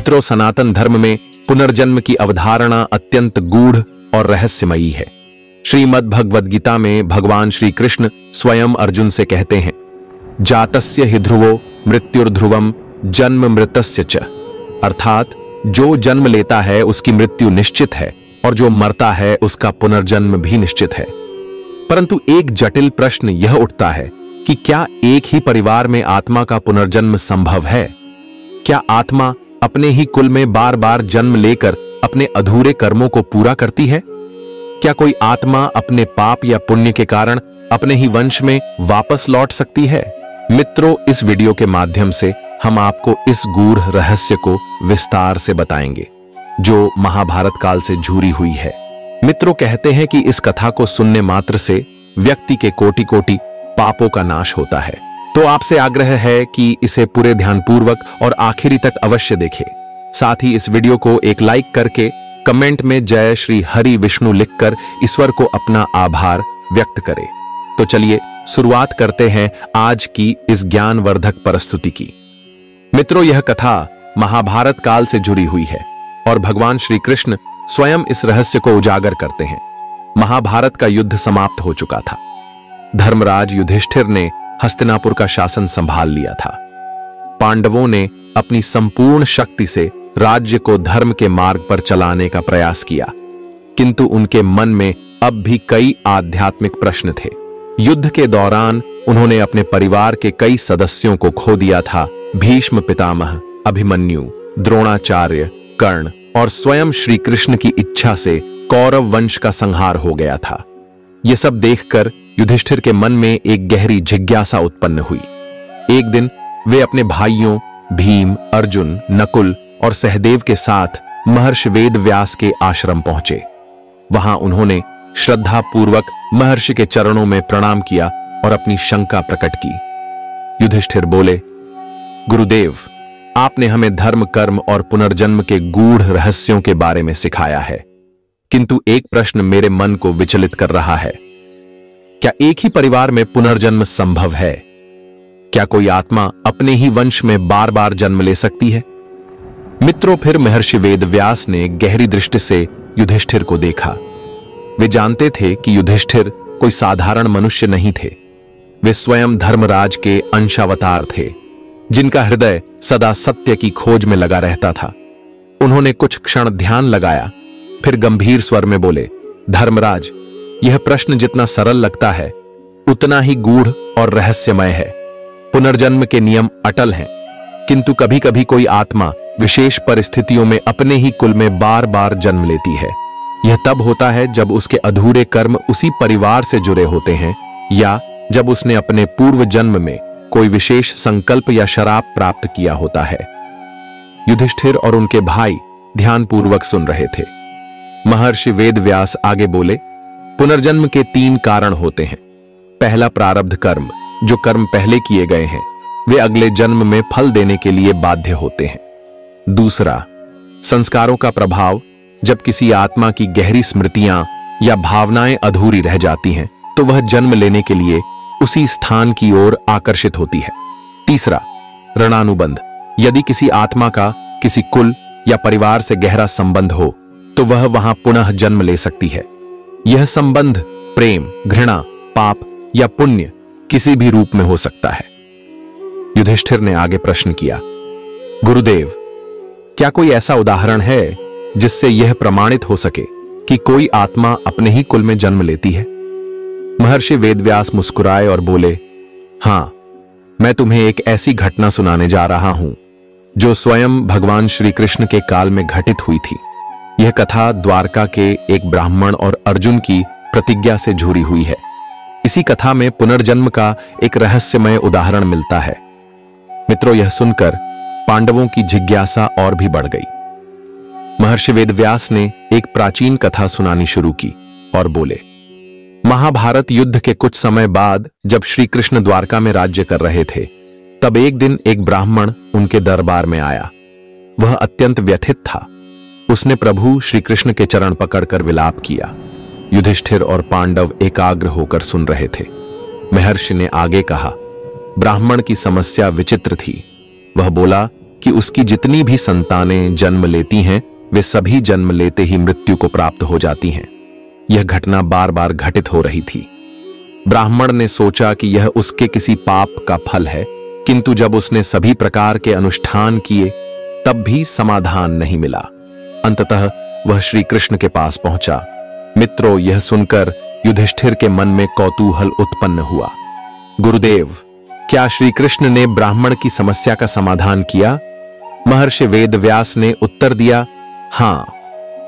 मित्रों, सनातन धर्म में पुनर्जन्म की अवधारणा अत्यंत गूढ़ और रहस्यमयी है। श्रीमद् भगवद गीता में भगवान श्री कृष्ण स्वयं अर्जुन से कहते हैं, जातस्य हि ध्रुवो मृत्युर्ध्रुवम जन्म मृतस्य च, अर्थात जो जन्म लेता है उसकी मृत्यु निश्चित है और जो मरता है उसका पुनर्जन्म भी निश्चित है। परंतु एक जटिल प्रश्न यह उठता है कि क्या एक ही परिवार में आत्मा का पुनर्जन्म संभव है? क्या आत्मा अपने ही कुल में बार बार जन्म लेकर अपने अधूरे कर्मों को पूरा करती है? क्या कोई आत्मा अपने पाप या पुण्य के कारण अपने ही वंश में वापस लौट सकती है? मित्रों, इस वीडियो के माध्यम से हम आपको इस गूढ़ रहस्य को विस्तार से बताएंगे जो महाभारत काल से जुड़ी हुई है। मित्रों, कहते हैं कि इस कथा को सुनने मात्र से व्यक्ति के कोटि कोटि पापों का नाश होता है। तो आपसे आग्रह है कि इसे पूरे ध्यानपूर्वक और आखिरी तक अवश्य देखें। साथ ही इस वीडियो को एक लाइक करके कमेंट में जय श्री हरि विष्णु लिखकर ईश्वर को अपना आभार व्यक्त करें। तो चलिए शुरुआत करते हैं आज की इस ज्ञानवर्धक प्रस्तुति की। मित्रों, यह कथा महाभारत काल से जुड़ी हुई है और भगवान श्री कृष्ण स्वयं इस रहस्य को उजागर करते हैं। महाभारत का युद्ध समाप्त हो चुका था। धर्मराज युधिष्ठिर ने हस्तिनापुर का शासन संभाल लिया था। पांडवों ने अपनी संपूर्ण शक्ति से राज्य को धर्म के मार्ग पर चलाने का प्रयास किया, किंतु उनके मन में अब भी कई आध्यात्मिक प्रश्न थे। युद्ध के दौरान उन्होंने अपने परिवार के कई सदस्यों को खो दिया था। भीष्म पितामह, अभिमन्यु, द्रोणाचार्य, कर्ण और स्वयं श्री कृष्ण की इच्छा से कौरव वंश का संहार हो गया था। यह सब देखकर युधिष्ठिर के मन में एक गहरी जिज्ञासा उत्पन्न हुई। एक दिन वे अपने भाइयों भीम, अर्जुन, नकुल और सहदेव के साथ महर्षि वेदव्यास के आश्रम पहुंचे। वहां उन्होंने श्रद्धा पूर्वक महर्षि के चरणों में प्रणाम किया और अपनी शंका प्रकट की। युधिष्ठिर बोले, गुरुदेव, आपने हमें धर्म, कर्म और पुनर्जन्म के गूढ़ रहस्यों के बारे में सिखाया है, किंतु एक प्रश्न मेरे मन को विचलित कर रहा है। क्या एक ही परिवार में पुनर्जन्म संभव है? क्या कोई आत्मा अपने ही वंश में बार बार जन्म ले सकती है? मित्रों, फिर महर्षि वेदव्यास ने गहरी दृष्टि से युधिष्ठिर को देखा। वे जानते थे कि युधिष्ठिर कोई साधारण मनुष्य नहीं थे। वे स्वयं धर्मराज के अंशावतार थे, जिनका हृदय सदा सत्य की खोज में लगा रहता था। उन्होंने कुछ क्षण ध्यान लगाया, फिर गंभीर स्वर में बोले, धर्मराज, यह प्रश्न जितना सरल लगता है उतना ही गूढ़ और रहस्यमय है। पुनर्जन्म के नियम अटल हैं, किंतु कभी कभी कोई आत्मा विशेष परिस्थितियों में अपने ही कुल में बार बार जन्म लेती है। यह तब होता है जब उसके अधूरे कर्म उसी परिवार से जुड़े होते हैं या जब उसने अपने पूर्व जन्म में कोई विशेष संकल्प या शराप प्राप्त किया होता है। युधिष्ठिर और उनके भाई ध्यानपूर्वक सुन रहे थे। महर्षि वेदव्यास आगे बोले, पुनर्जन्म के 3 कारण होते हैं। पहला, प्रारब्ध कर्म। जो कर्म पहले किए गए हैं वे अगले जन्म में फल देने के लिए बाध्य होते हैं। दूसरा, संस्कारों का प्रभाव। जब किसी आत्मा की गहरी स्मृतियां या भावनाएं अधूरी रह जाती हैं तो वह जन्म लेने के लिए उसी स्थान की ओर आकर्षित होती है। तीसरा, ऋणानुबंध। यदि किसी आत्मा का किसी कुल या परिवार से गहरा संबंध हो तो वह वहां पुनः जन्म ले सकती है। यह संबंध प्रेम, घृणा, पाप या पुण्य किसी भी रूप में हो सकता है। युधिष्ठिर ने आगे प्रश्न किया, गुरुदेव, क्या कोई ऐसा उदाहरण है जिससे यह प्रमाणित हो सके कि कोई आत्मा अपने ही कुल में जन्म लेती है? महर्षि वेदव्यास मुस्कुराए और बोले, हां, मैं तुम्हें एक ऐसी घटना सुनाने जा रहा हूं जो स्वयं भगवान श्री कृष्ण के काल में घटित हुई थी। यह कथा द्वारका के एक ब्राह्मण और अर्जुन की प्रतिज्ञा से जुड़ी हुई है। इसी कथा में पुनर्जन्म का एक रहस्यमय उदाहरण मिलता है। मित्रों, यह सुनकर पांडवों की जिज्ञासा और भी बढ़ गई। महर्षि वेदव्यास ने एक प्राचीन कथा सुनानी शुरू की और बोले, महाभारत युद्ध के कुछ समय बाद जब श्री कृष्ण द्वारका में राज्य कर रहे थे, तब एक दिन एक ब्राह्मण उनके दरबार में आया। वह अत्यंत व्यथित था। उसने प्रभु श्री कृष्ण के चरण पकड़कर विलाप किया। युधिष्ठिर और पांडव एकाग्र होकर सुन रहे थे। महर्षि ने आगे कहा, ब्राह्मण की समस्या विचित्र थी। वह बोला, कि उसकी जितनी भी संतानें जन्म लेती हैं वे सभी जन्म लेते ही मृत्यु को प्राप्त हो जाती हैं। यह घटना बार बार घटित हो रही थी। ब्राह्मण ने सोचा कि यह उसके किसी पाप का फल है, किंतु जब उसने सभी प्रकार के अनुष्ठान किए तब भी समाधान नहीं मिला। अंततः वह श्री कृष्ण के पास पहुंचा। मित्रों, यह सुनकर युधिष्ठिर के मन में कौतूहल उत्पन्न हुआ। गुरुदेव, क्या श्री कृष्ण ने ब्राह्मण की समस्या का समाधान किया? महर्षि वेदव्यास ने उत्तर दिया, हां,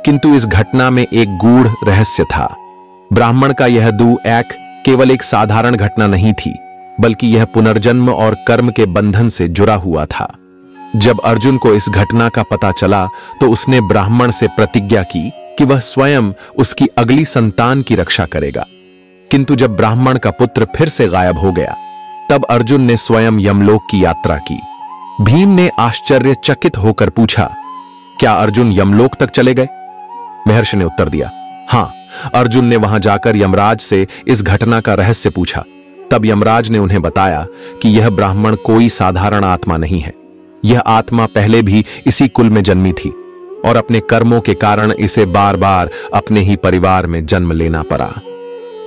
किंतु इस घटना में एक गूढ़ रहस्य था। ब्राह्मण का यह दुख केवल एक साधारण घटना नहीं थी, बल्कि यह पुनर्जन्म और कर्म के बंधन से जुड़ा हुआ था। जब अर्जुन को इस घटना का पता चला तो उसने ब्राह्मण से प्रतिज्ञा की कि वह स्वयं उसकी अगली संतान की रक्षा करेगा। किंतु जब ब्राह्मण का पुत्र फिर से गायब हो गया तब अर्जुन ने स्वयं यमलोक की यात्रा की। भीम ने आश्चर्यचकित होकर पूछा, क्या अर्जुन यमलोक तक चले गए? महर्षि ने उत्तर दिया, हां, अर्जुन ने वहां जाकर यमराज से इस घटना का रहस्य पूछा। तब यमराज ने उन्हें बताया कि यह ब्राह्मण कोई साधारण आत्मा नहीं है। यह आत्मा पहले भी इसी कुल में जन्मी थी और अपने कर्मों के कारण इसे बार बार अपने ही परिवार में जन्म लेना पड़ा।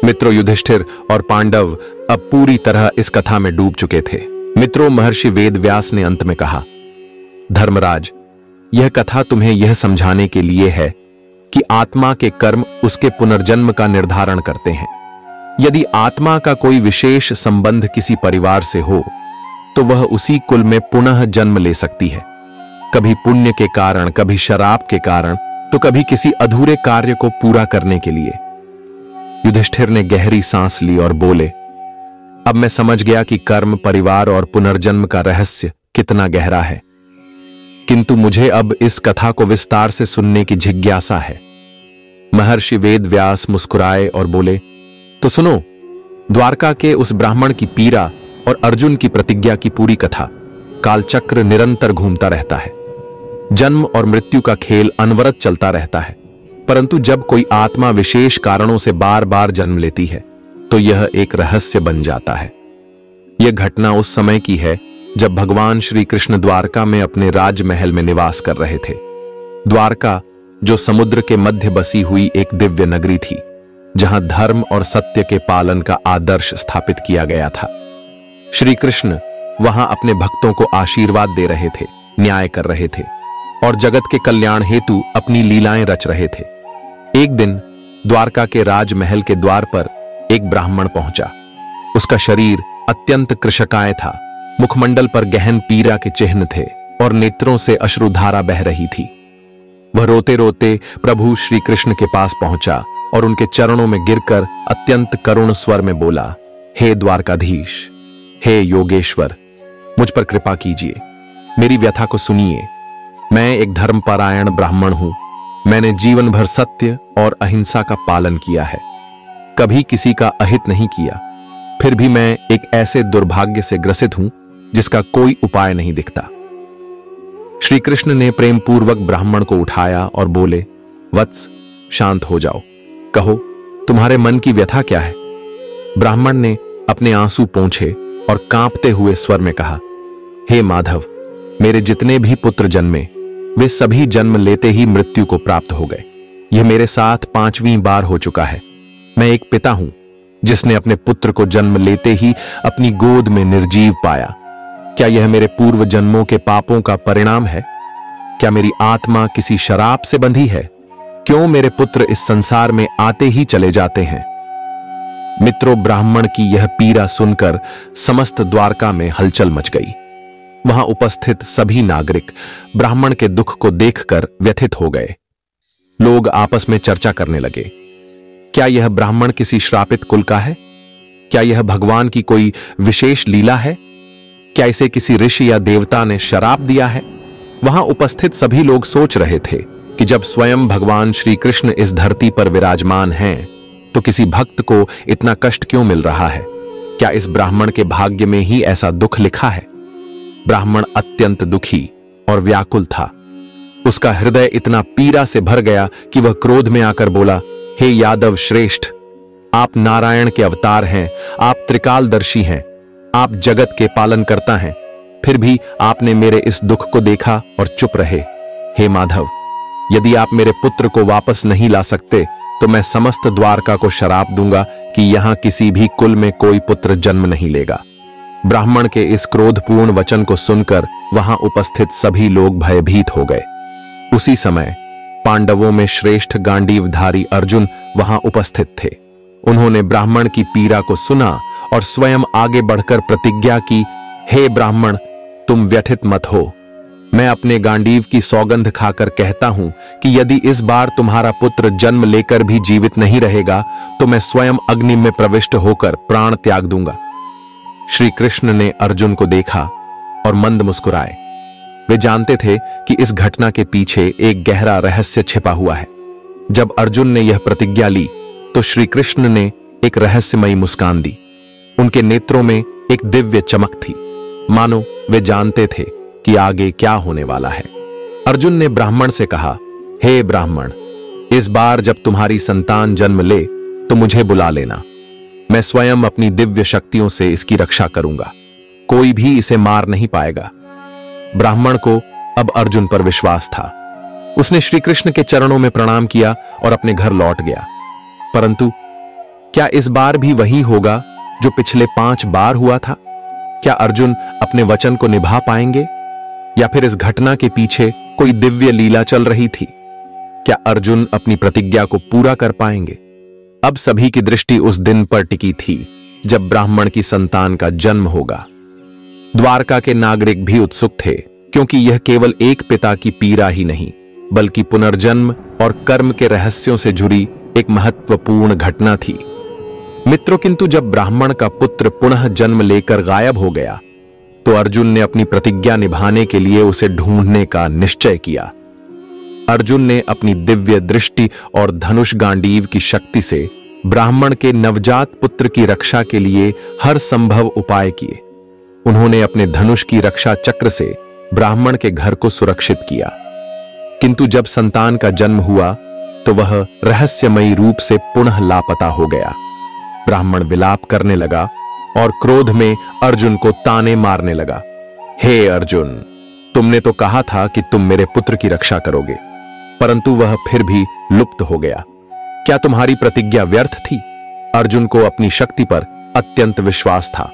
मित्रों, युधिष्ठिर और पांडव अब पूरी तरह इस कथा में डूब चुके थे। मित्रों, महर्षि वेदव्यास ने अंत में कहा, धर्मराज, यह कथा तुम्हें यह समझाने के लिए है कि आत्मा के कर्म उसके पुनर्जन्म का निर्धारण करते हैं। यदि आत्मा का कोई विशेष संबंध किसी परिवार से हो तो वह उसी कुल में पुनः जन्म ले सकती है, कभी पुण्य के कारण, कभी शराब के कारण, तो कभी किसी अधूरे कार्य को पूरा करने के लिए। युधिष्ठिर ने गहरी सांस ली और बोले, अब मैं समझ गया कि कर्म, परिवार और पुनर्जन्म का रहस्य कितना गहरा है, किंतु मुझे अब इस कथा को विस्तार से सुनने की जिज्ञासा है। महर्षि वेदव्यास मुस्कुराए और बोले, तो सुनो, द्वारका के उस ब्राह्मण की पीड़ा और अर्जुन की प्रतिज्ञा की पूरी कथा। कालचक्र निरंतर घूमता रहता है, जन्म और मृत्यु का खेल अनवरत चलता रहता है, परंतु जब कोई आत्मा विशेष कारणों से बार बार जन्म लेती है तो यह एक रहस्य बन जाता है। यह घटना उस समय की है जब भगवान श्री कृष्ण द्वारका में अपने राजमहल में निवास कर रहे थे। द्वारका, जो समुद्र के मध्य बसी हुई एक दिव्य नगरी थी, जहां धर्म और सत्य के पालन का आदर्श स्थापित किया गया था। श्री कृष्ण वहां अपने भक्तों को आशीर्वाद दे रहे थे, न्याय कर रहे थे और जगत के कल्याण हेतु अपनी लीलाएं रच रहे थे। एक दिन द्वारका के राजमहल के द्वार पर एक ब्राह्मण पहुंचा। उसका शरीर अत्यंत कृशकाय था, मुखमंडल पर गहन पीड़ा के चिन्ह थे और नेत्रों से अश्रुधारा बह रही थी। वह रोते रोते प्रभु श्री कृष्ण के पास पहुंचा और उनके चरणों में गिरकर अत्यंत करुण स्वर में बोला, हे द्वारकाधीश, हे योगेश्वर, मुझ पर कृपा कीजिए, मेरी व्यथा को सुनिए। मैं एक धर्मपरायण ब्राह्मण हूं। मैंने जीवन भर सत्य और अहिंसा का पालन किया है, कभी किसी का अहित नहीं किया। फिर भी मैं एक ऐसे दुर्भाग्य से ग्रसित हूं जिसका कोई उपाय नहीं दिखता। श्री कृष्ण ने प्रेम पूर्वक ब्राह्मण को उठाया और बोले, वत्स, शांत हो जाओ, कहो तुम्हारे मन की व्यथा क्या है? ब्राह्मण ने अपने आंसू पोंछे और कांपते हुए स्वर में कहा, हे माधव, मेरे जितने भी पुत्र जन्मे वे सभी जन्म लेते ही मृत्यु को प्राप्त हो गए। यह मेरे साथ 5वीं बार हो चुका है। मैं एक पिता हूं जिसने अपने पुत्र को जन्म लेते ही अपनी गोद में निर्जीव पाया। क्या यह मेरे पूर्व जन्मों के पापों का परिणाम है? क्या मेरी आत्मा किसी शराब से बंधी है? क्यों मेरे पुत्र इस संसार में आते ही चले जाते हैं? मित्रों, ब्राह्मण की यह पीड़ा सुनकर समस्त द्वारका में हलचल मच गई। वहां उपस्थित सभी नागरिक ब्राह्मण के दुख को देखकर व्यथित हो गए। लोग आपस में चर्चा करने लगे, क्या यह ब्राह्मण किसी श्रापित कुल का है? क्या यह भगवान की कोई विशेष लीला है? क्या इसे किसी ऋषि या देवता ने शराप दिया है? वहां उपस्थित सभी लोग सोच रहे थे कि जब स्वयं भगवान श्री कृष्ण इस धरती पर विराजमान हैं, तो किसी भक्त को इतना कष्ट क्यों मिल रहा है? क्या इस ब्राह्मण के भाग्य में ही ऐसा दुख लिखा है? ब्राह्मण अत्यंत दुखी और व्याकुल था। उसका हृदय इतना पीड़ा से भर गया कि वह क्रोध में आकर बोला, हे यादव श्रेष्ठ, आप नारायण के अवतार हैं, आप त्रिकालदर्शी हैं, आप जगत के पालन करता हैं। फिर भी आपने मेरे इस दुख को देखा और चुप रहे। हे माधव, यदि आप मेरे पुत्र को वापस नहीं ला सकते तो मैं समस्त द्वारका को श्राप दूंगा कि यहां किसी भी कुल में कोई पुत्र जन्म नहीं लेगा। ब्राह्मण के इस क्रोधपूर्ण वचन को सुनकर वहां उपस्थित सभी लोग भयभीत हो गए। उसी समय पांडवों में श्रेष्ठ गांडीवधारी अर्जुन वहां उपस्थित थे। उन्होंने ब्राह्मण की पीड़ा को सुना और स्वयं आगे बढ़कर प्रतिज्ञा की, हे ब्राह्मण, तुम व्यथित मत हो। मैं अपने गांडीव की सौगंध खाकर कहता हूं कि यदि इस बार तुम्हारा पुत्र जन्म लेकर भी जीवित नहीं रहेगा तो मैं स्वयं अग्नि में प्रविष्ट होकर प्राण त्याग दूंगा। श्री कृष्ण ने अर्जुन को देखा और मंद मुस्कुराए। वे जानते थे कि इस घटना के पीछे एक गहरा रहस्य छिपा हुआ है। जब अर्जुन ने यह प्रतिज्ञा ली तो श्री कृष्ण ने एक रहस्यमयी मुस्कान दी। उनके नेत्रों में एक दिव्य चमक थी, मानो वे जानते थे कि आगे क्या होने वाला है। अर्जुन ने ब्राह्मण से कहा, हे ब्राह्मण, इस बार जब तुम्हारी संतान जन्म ले तो मुझे बुला लेना। मैं स्वयं अपनी दिव्य शक्तियों से इसकी रक्षा करूंगा। कोई भी इसे मार नहीं पाएगा। ब्राह्मण को अब अर्जुन पर विश्वास था। उसने श्री कृष्ण के चरणों में प्रणाम किया और अपने घर लौट गया। परंतु क्या इस बार भी वही होगा जो पिछले 5 बार हुआ था? क्या अर्जुन अपने वचन को निभा पाएंगे या फिर इस घटना के पीछे कोई दिव्य लीला चल रही थी? क्या अर्जुन अपनी प्रतिज्ञा को पूरा कर पाएंगे? अब सभी की दृष्टि उस दिन पर टिकी थी जब ब्राह्मण की संतान का जन्म होगा। द्वारका के नागरिक भी उत्सुक थे, क्योंकि यह केवल एक पिता की पीड़ा ही नहीं बल्कि पुनर्जन्म और कर्म के रहस्यों से जुड़ी एक महत्वपूर्ण घटना थी। मित्रों, किंतु जब ब्राह्मण का पुत्र पुनः जन्म लेकर गायब हो गया तो अर्जुन ने अपनी प्रतिज्ञा निभाने के लिए उसे ढूंढने का निश्चय किया। अर्जुन ने अपनी दिव्य दृष्टि और धनुष गांडीव की शक्ति से ब्राह्मण के नवजात पुत्र की रक्षा के लिए हर संभव उपाय किए। उन्होंने अपने धनुष की रक्षा चक्र से ब्राह्मण के घर को सुरक्षित किया। किंतु जब संतान का जन्म हुआ तो वह रहस्यमयी रूप से पुनः लापता हो गया। ब्राह्मण विलाप करने लगा और क्रोध में अर्जुन को ताने मारने लगा। हे अर्जुन, तुमने तो कहा था कि तुम मेरे पुत्र की रक्षा करोगे, परंतु वह फिर भी लुप्त हो गया। क्या तुम्हारी प्रतिज्ञा व्यर्थ थी? अर्जुन को अपनी शक्ति पर अत्यंत विश्वास था।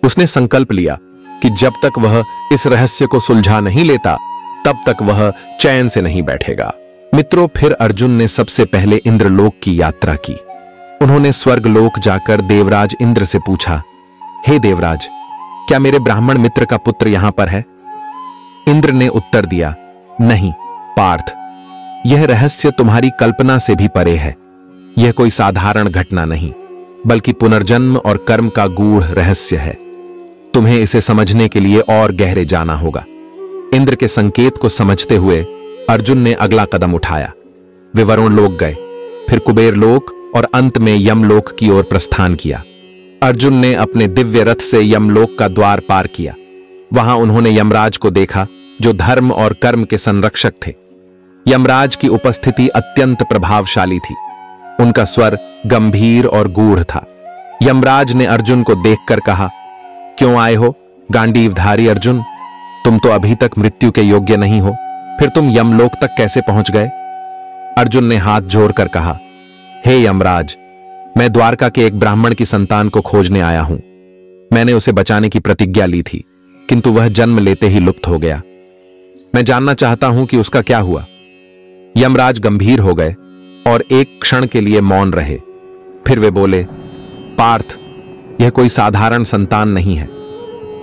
उसने संकल्प लिया कि जब तक वह इस रहस्य को सुलझा नहीं लेता तब तक वह चैन से नहीं बैठेगा। मित्रों, फिर अर्जुन ने सबसे पहले इंद्रलोक की यात्रा की। उन्होंने स्वर्गलोक जाकर देवराज इंद्र से पूछा, हे देवराज, क्या मेरे ब्राह्मण मित्र का पुत्र यहां पर है? इंद्र ने उत्तर दिया, नहीं पार्थ, यह रहस्य तुम्हारी कल्पना से भी परे है। यह कोई साधारण घटना नहीं बल्कि पुनर्जन्म और कर्म का गूढ़ रहस्य है। तुम्हें इसे समझने के लिए और गहरे जाना होगा। इंद्र के संकेत को समझते हुए अर्जुन ने अगला कदम उठाया। वे वरुण लोक गए, फिर कुबेर लोक और अंत में यमलोक की ओर प्रस्थान किया। अर्जुन ने अपने दिव्य रथ से यमलोक का द्वार पार किया। वहां उन्होंने यमराज को देखा, जो धर्म और कर्म के संरक्षक थे। यमराज की उपस्थिति अत्यंत प्रभावशाली थी। उनका स्वर गंभीर और गूढ़ था। यमराज ने अर्जुन को देखकर कहा, क्यों आए हो गांडीवधारी अर्जुन? तुम तो अभी तक मृत्यु के योग्य नहीं हो, फिर तुम यमलोक तक कैसे पहुंच गए? अर्जुन ने हाथ जोड़कर कहा, हे यमराज, मैं द्वारका के एक ब्राह्मण की संतान को खोजने आया हूं। मैंने उसे बचाने की प्रतिज्ञा ली थी, किंतु वह जन्म लेते ही लुप्त हो गया। मैं जानना चाहता हूं कि उसका क्या हुआ। यमराज गंभीर हो गए और एक क्षण के लिए मौन रहे। फिर वे बोले, पार्थ, यह कोई साधारण संतान नहीं है।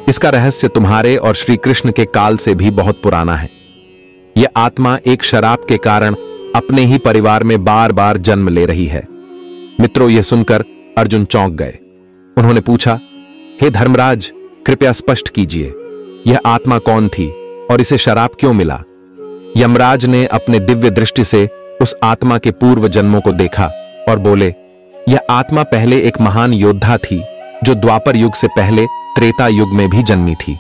इसका रहस्य तुम्हारे और श्री कृष्ण के काल से भी बहुत पुराना है। यह आत्मा एक शराब के कारण अपने ही परिवार में बार बार जन्म ले रही है। मित्रों, यह सुनकर अर्जुन चौंक गए। उन्होंने पूछा, हे धर्मराज, कृपया स्पष्ट कीजिए, यह आत्मा कौन थी और इसे शराब क्यों मिला? यमराज ने अपने दिव्य दृष्टि से उस आत्मा के पूर्व जन्मों को देखा और बोले, यह आत्मा पहले एक महान योद्धा थी जो द्वापर युग से पहले त्रेता युग में भी जन्मी थी।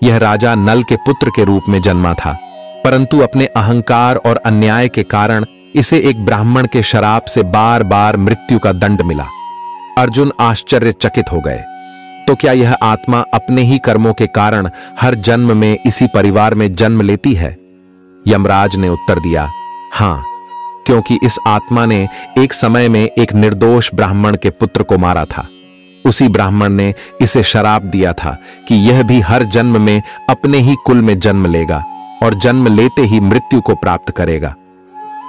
यह राजा नल के पुत्र के रूप में जन्मा था, परंतु अपने अहंकार और अन्याय के कारण इसे एक ब्राह्मण के शराप से बार बार मृत्यु का दंड मिला। अर्जुन आश्चर्यचकित हो गए। तो क्या यह आत्मा अपने ही कर्मों के कारण हर जन्म में इसी परिवार में जन्म लेती है? यमराज ने उत्तर दिया, हां, क्योंकि इस आत्मा ने एक समय में एक निर्दोष ब्राह्मण के पुत्र को मारा था। उसी ब्राह्मण ने इसे शराप दिया था कि यह भी हर जन्म में अपने ही कुल में जन्म लेगा और जन्म लेते ही मृत्यु को प्राप्त करेगा।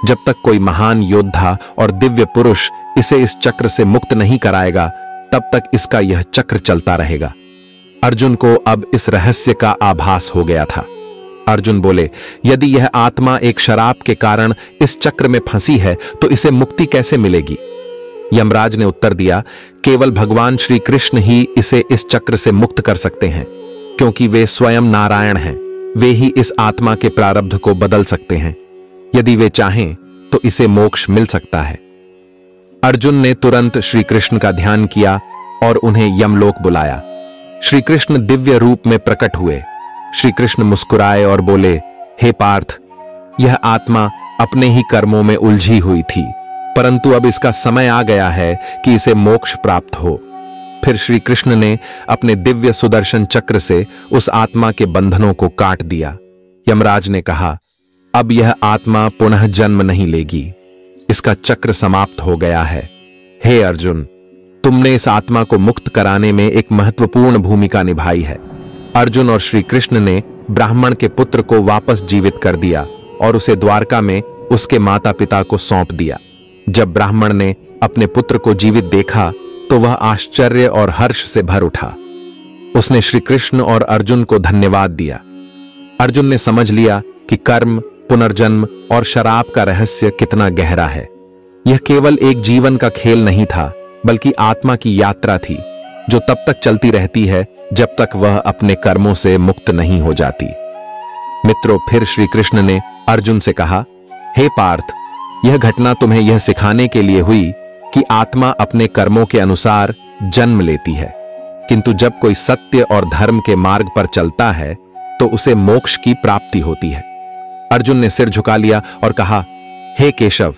जब तक कोई महान योद्धा और दिव्य पुरुष इसे इस चक्र से मुक्त नहीं कराएगा, तब तक इसका यह चक्र चलता रहेगा। अर्जुन को अब इस रहस्य का आभास हो गया था। अर्जुन बोले, यदि यह आत्मा एक शराप के कारण इस चक्र में फंसी है तो इसे मुक्ति कैसे मिलेगी? यमराज ने उत्तर दिया, केवल भगवान श्री कृष्ण ही इसे इस चक्र से मुक्त कर सकते हैं, क्योंकि वे स्वयं नारायण हैं। वे ही इस आत्मा के प्रारब्ध को बदल सकते हैं। यदि वे चाहें तो इसे मोक्ष मिल सकता है। अर्जुन ने तुरंत श्री कृष्ण का ध्यान किया और उन्हें यमलोक बुलाया। श्री कृष्ण दिव्य रूप में प्रकट हुए। श्री कृष्ण मुस्कुराए और बोले, हे पार्थ, यह आत्मा अपने ही कर्मों में उलझी हुई थी, परंतु अब इसका समय आ गया है कि इसे मोक्ष प्राप्त हो। फिर श्री कृष्ण ने अपने दिव्य सुदर्शन चक्र से उस आत्मा के बंधनों को काट दिया। यमराज ने कहा, अब यह आत्मा पुनः जन्म नहीं लेगी, इसका चक्र समाप्त हो गया है। हे अर्जुन, तुमने इस आत्मा को मुक्त कराने में एक महत्वपूर्ण भूमिका निभाई है। अर्जुन और श्री कृष्ण ने ब्राह्मण के पुत्र को वापस जीवित कर दिया और उसे द्वारका में उसके माता पिता को सौंप दिया। जब ब्राह्मण ने अपने पुत्र को जीवित देखा तो वह आश्चर्य और हर्ष से भर उठा। उसने श्री कृष्ण और अर्जुन को धन्यवाद दिया। अर्जुन ने समझ लिया कि कर्म, पुनर्जन्म और शराब का रहस्य कितना गहरा है। यह केवल एक जीवन का खेल नहीं था, बल्कि आत्मा की यात्रा थी, जो तब तक चलती रहती है जब तक वह अपने कर्मों से मुक्त नहीं हो जाती। मित्रों, फिर श्री कृष्ण ने अर्जुन से कहा, हे पार्थ, यह घटना तुम्हें यह सिखाने के लिए हुई कि आत्मा अपने कर्मों के अनुसार जन्म लेती है, किंतु जब कोई सत्य और धर्म के मार्ग पर चलता है तो उसे मोक्ष की प्राप्ति होती है। अर्जुन ने सिर झुका लिया और कहा, हे केशव,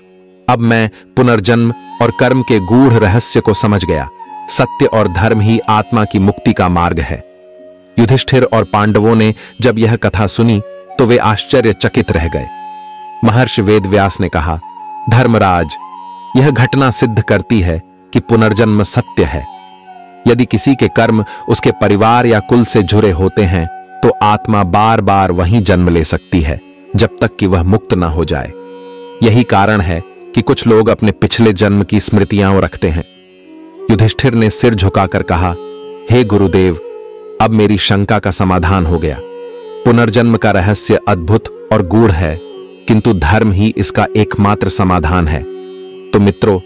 अब मैं पुनर्जन्म और कर्म के गूढ़ रहस्य को समझ गया। सत्य और धर्म ही आत्मा की मुक्ति का मार्ग है। युधिष्ठिर और पांडवों ने जब यह कथा सुनी तो वे आश्चर्यचकित रह गए। महर्षि वेदव्यास ने कहा, धर्मराज, यह घटना सिद्ध करती है कि पुनर्जन्म सत्य है। यदि किसी के कर्म उसके परिवार या कुल से जुड़े होते हैं तो आत्मा बार बार वहीं जन्म ले सकती है जब तक कि वह मुक्त न हो जाए। यही कारण है कि कुछ लोग अपने पिछले जन्म की स्मृतियां रखते हैं। युधिष्ठिर ने सिर झुकाकर कहा, हे गुरुदेव, अब मेरी शंका का समाधान हो गया। पुनर्जन्म का रहस्य अद्भुत और गूढ़ है, किंतु धर्म ही इसका एकमात्र समाधान है। तो मित्रों,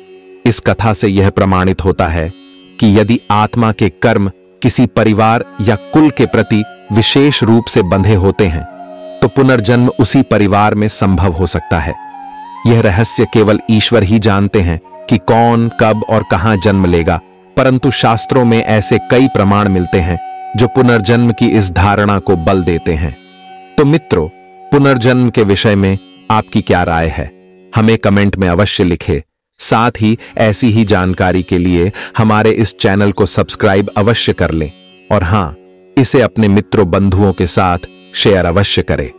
इस कथा से यह प्रमाणित होता है कि यदि आत्मा के कर्म किसी परिवार या कुल के प्रति विशेष रूप से बंधे होते हैं तो पुनर्जन्म उसी परिवार में संभव हो सकता है। यह रहस्य केवल ईश्वर ही जानते हैं कि कौन, कब और कहां जन्म लेगा, परंतु शास्त्रों में ऐसे कई प्रमाण मिलते हैं जो पुनर्जन्म की इस धारणा को बल देते हैं। तो मित्रों, पुनर्जन्म के विषय में आपकी क्या राय है? हमें कमेंट में अवश्य लिखें। साथ ही ऐसी ही जानकारी के लिए हमारे इस चैनल को सब्सक्राइब अवश्य कर लें और हां, इसे अपने मित्रों बंधुओं के साथ शेयर अवश्य करें।